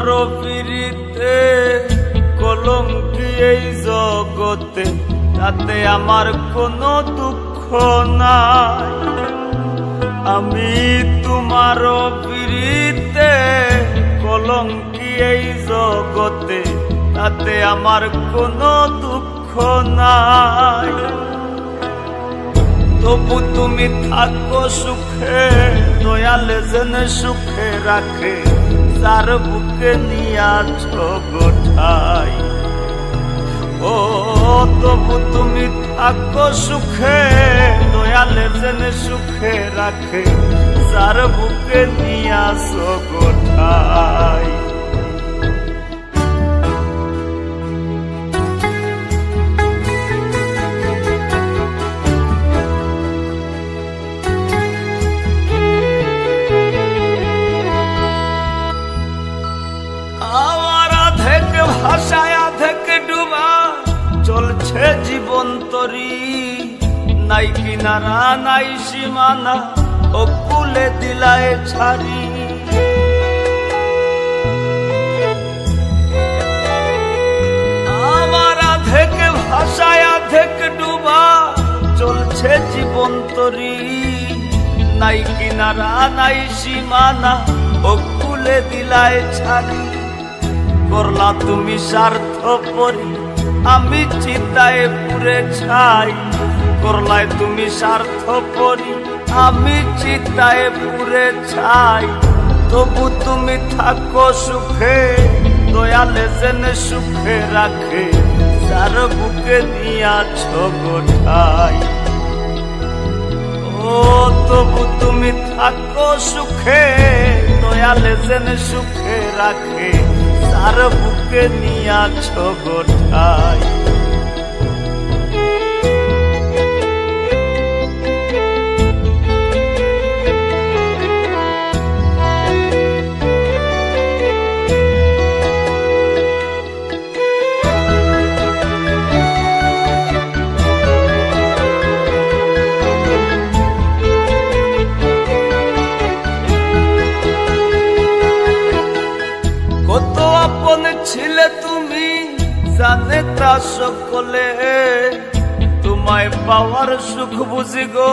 তোমারও পিরিতে কলঙ্কি এই জগতে, তাতে আমার কোনো দুঃখ নাই। আমি তোমারও পিরিতে কলঙ্কি এই জগতে, তাতে আমার কোনো দুঃখ নাই। তবু তুমি থাকো সুখে, দয়াল যেন সুখে রাখে, যার বুকে নিয়াছ গোঠাই। ও তবু তুমি থাকো সুখে, দয়াল যেন সুখে রাখে, যার বুকে নিয়াছ গোঠাই। ভাষায় থেকে ডুবা চলছে জীবন তরি, নাই কিনারা নাই সীমানা, ও কুলে দিলায় ছাড়ি। আমার থেকে ভাষায় থেকে ডুবা চলছে জীবন তরি, নাই কিনারা নাই সীমানা, ও কুলে দিলায় ছাড়ি। করলা তুমি স্বার্থপরি, আমি চিতায় পুরে ছাই। করলায় তুমি স্বার্থপরি, আমি চিতায় পুরে ছাই। তবু তুমি থাকো সুখে, দয়ালে যেন সুখে রাখে, যার বুকে নিয়াছ গোঠাই। ও তবু তুমি থাকো সুখে, দয়ালে যেন সুখে রাখে, যার বুকে নিয়াছ গোঠাই। ছিলে তুমি জানে তা সকলে, তোমায় পাওয়ার সুখ বুঝি গো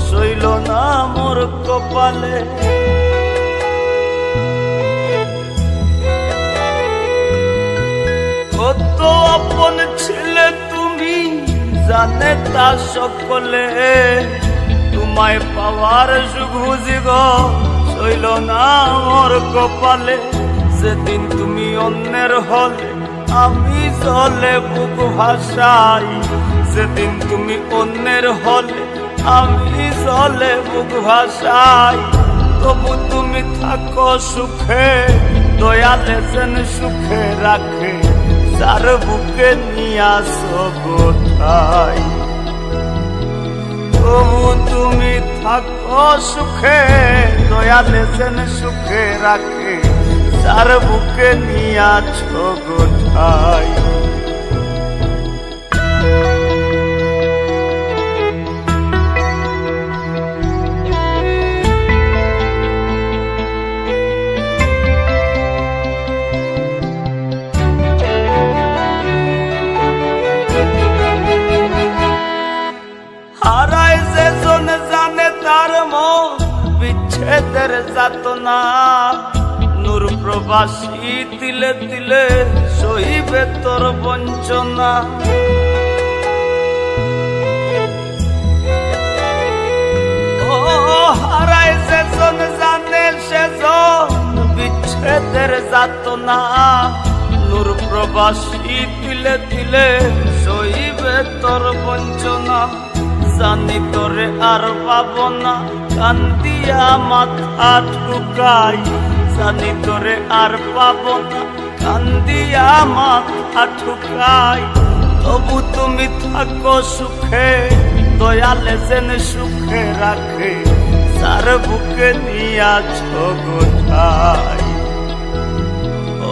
সইল না মোর কপালে। কত আপন ছিলে তুমি জানে তা সকলে, তোমায় পাওয়ার সুখ বুঝি গো সইল না মোর কপালে। সেদিন তুমি অন্যের হলে আমি জলে বুক ভাসাই, সেদিন তুমি অন্যের হলে আমি জলে বুক ভাসাই। তবু তুমি থাকো সুখে, দয়ালে যেন সুখে রাখে, যার বুকে নিয়াছ গোঠাই। তবু তুমি থাকো সুখে, দয়ালে যেন সুখে রাখে, যার বুকে নিয়াছ গোঠাই। হারায় যে জন জানে তার মন বিচ্ছেদের যাতনা, নূর প্রবাসী তিলে তিলে সহিবে তোর বঞ্চনা। ও হারায় সেজন জানে সেজন বিচ্ছেদের যাতনা, নূর প্রবাসী তিলে তিলে সহিবে তোর বঞ্চনা। জানি তোরে আর পাব না, কান্দিয়া মাথা ঠুকাই। জানি তোরে আর পাব না, কান্দিয়া মাথা ঠুকাই। তবু তুমি থাকো সুখে, দয়ালে যেন সুখে রাখে, যার বুকে নিয়াছ গোঠাই।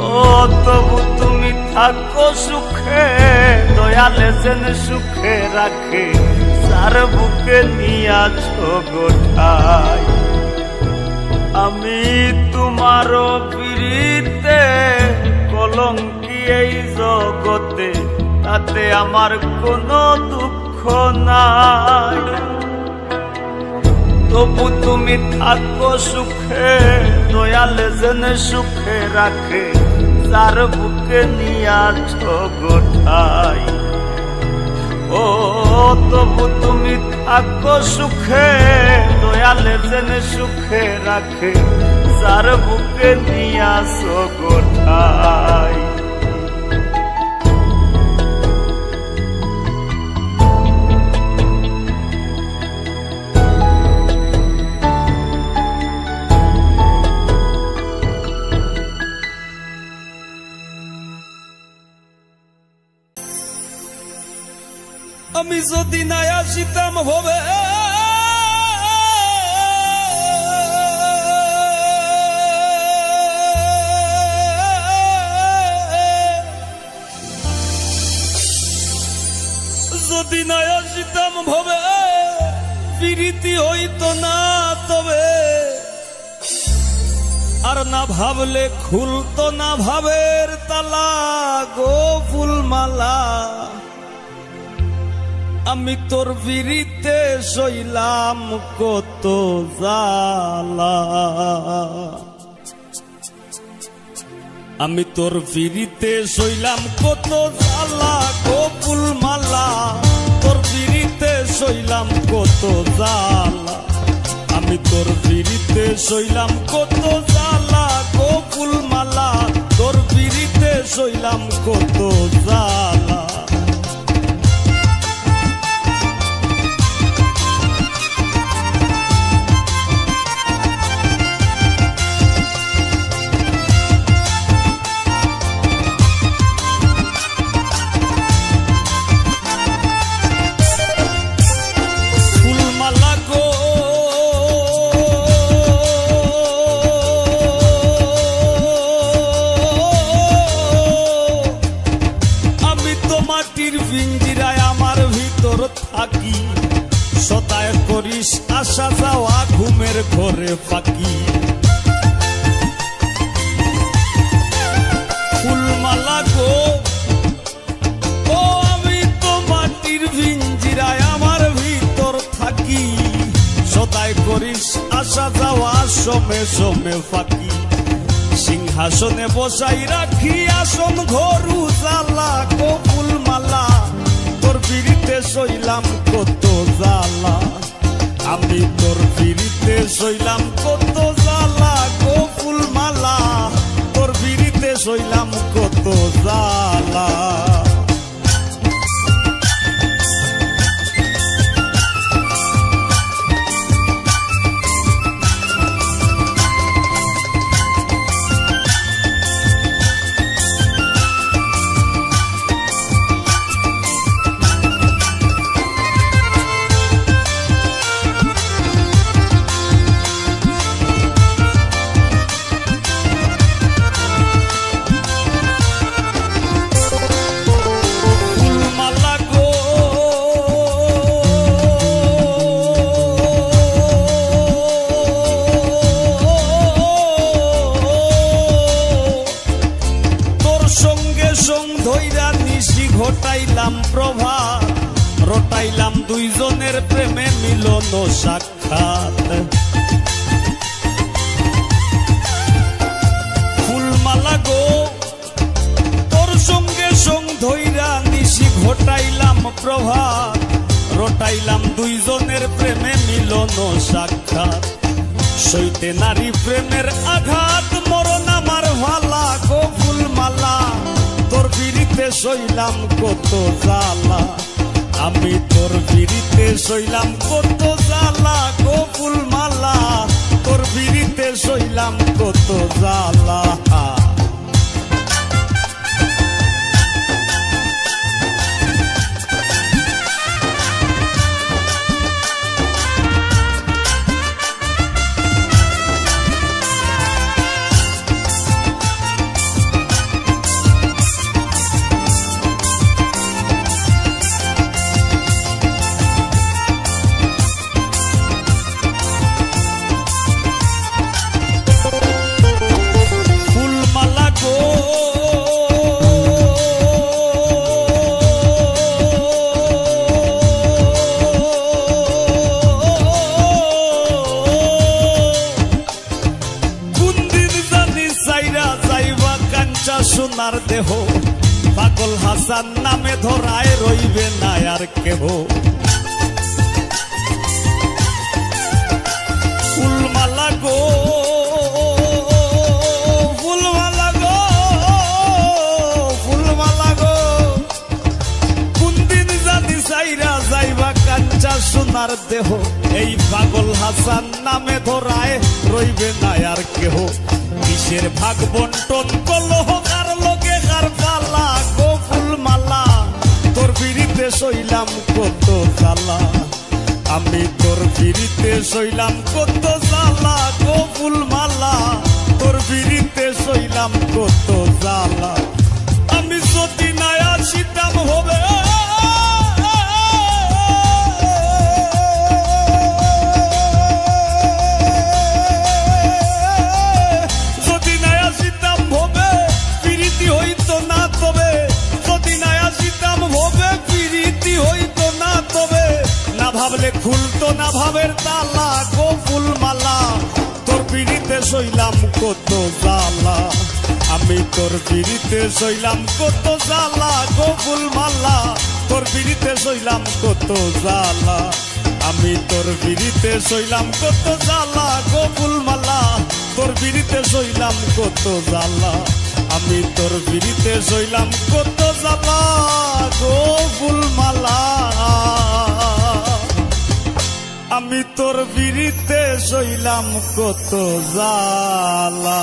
ও তবু তুমি থাকো সুখে, দয়ালে যেন সুখে রাখে, যার বুকে নিয়াছ গোঠাই। আমি তোমারও পিরিতে কলঙ্কি এই জগতে, তাতে আমার কোনো দুঃখ নাই। তবু তুমি থাকো সুখে, দয়াল যেন সুখে রাখে, যার বুকে নিয়াছ গোঠাই। ও তবু তুমি থাকো সুখে, দয়াল যেন সুখে রাখে, যার বুকে নিয়াছ গোঠাই। আমি যদি না আসিতাম হবে, যদি না আসিতাম ভবে, প্রীতি হইতো না তবে, আর না ভাবলে খুলতো না ভাবের তালা গো ফুলমালা। আমি তোর বিরিতে সইলাম কত জালা, আমি তোর বিরিতে সইলাম কত জালা গো ফুলমালা। তোর বিরিতে সইলাম কত জালা, আমি তোর বিরিতে সইলাম কত জালা গো ফুলমালা। তোর বিরিতে সইলাম কত জালা। থাকি সদায় করিস আসা যাওয়া ঘুমের ঘরে ফাঁকি। ফুলমালা গো ও আমি তো মাটির ভিঞ্জিরায় আমার ভিতর থাকি, সদায় করিস আসা যাওয়া সমে সমে ফাঁকি। সিংহাসনে বসাই রাখি আসন ঘরু জ্বালা গো ফুলমালা। তোর বিরিতে সইলাম কত জালা, আমি তোর বিরিতে সইলাম কত জালা গো ফুলমালা। তোর বিরিতে সইলাম কত জালা। ঘটাইলাম প্রভাত, রটাইলাম দুইজনের প্রেমে মিলন সাক্ষাৎ। ফুলমালা গো তোর সঙ্গে সঙ্গ ধইরা নিশি ঘটাইলাম প্রভাত, রটাইলাম দুইজনের প্রেমে মিলন সাক্ষাৎ। সইতে নারী প্রেমের আঘাত, মরণ আমার ভালা গো ফুলমালা। তোর বিরিতে সইলাম কত জালা, আমি তোর বিরিতে সইলাম কত জালা গো ফুলমালা। তোর বিরিতে সইলাম কত জালা। পাগল হাসান নামে ধরায় রইবে না আর কেহ। ফুলমালা গো ফুলমালা গো ফুলমালা গো, কোন দিন জানি সাইরা যাইবা কাঞ্চা সোনার দেহ। এই পাগল হাসান নামে ধরায় রইবে না আর কেহ। কিসের ভাগ বন্টন কলহ কার লোকে কার পালা গো ফুলমালা, তোর বিড়িতে সইলাম কত জ্বালা, আমি তোর বিড়িতে সইলাম কত জ্বালা গো ফুলমালা, তোর বিড়িতে সইলাম কত জ্বালা। আমি যদি না আসিতাম হবে ভাবলে খুলতো না ভাবের তালা গো ফুলমালা, তোর পিড়িতে সইলাম কত জ্বালা, আমি তোর পিড়িতে সইলাম কত জ্বালা গো ফুলমালা, তোর পিড়িতে সইলাম কত জ্বালা, আমি তোর পিড়িতে সইলাম কত জ্বালা গো ফুলমালা, তোর পিড়িতে সইলাম কত জ্বালা, আমি তোর পিড়িতে সইলাম কত জ্বালা গো ফুলমালা, আমি তোর বিড়িতে সইলাম কত জ্বালা।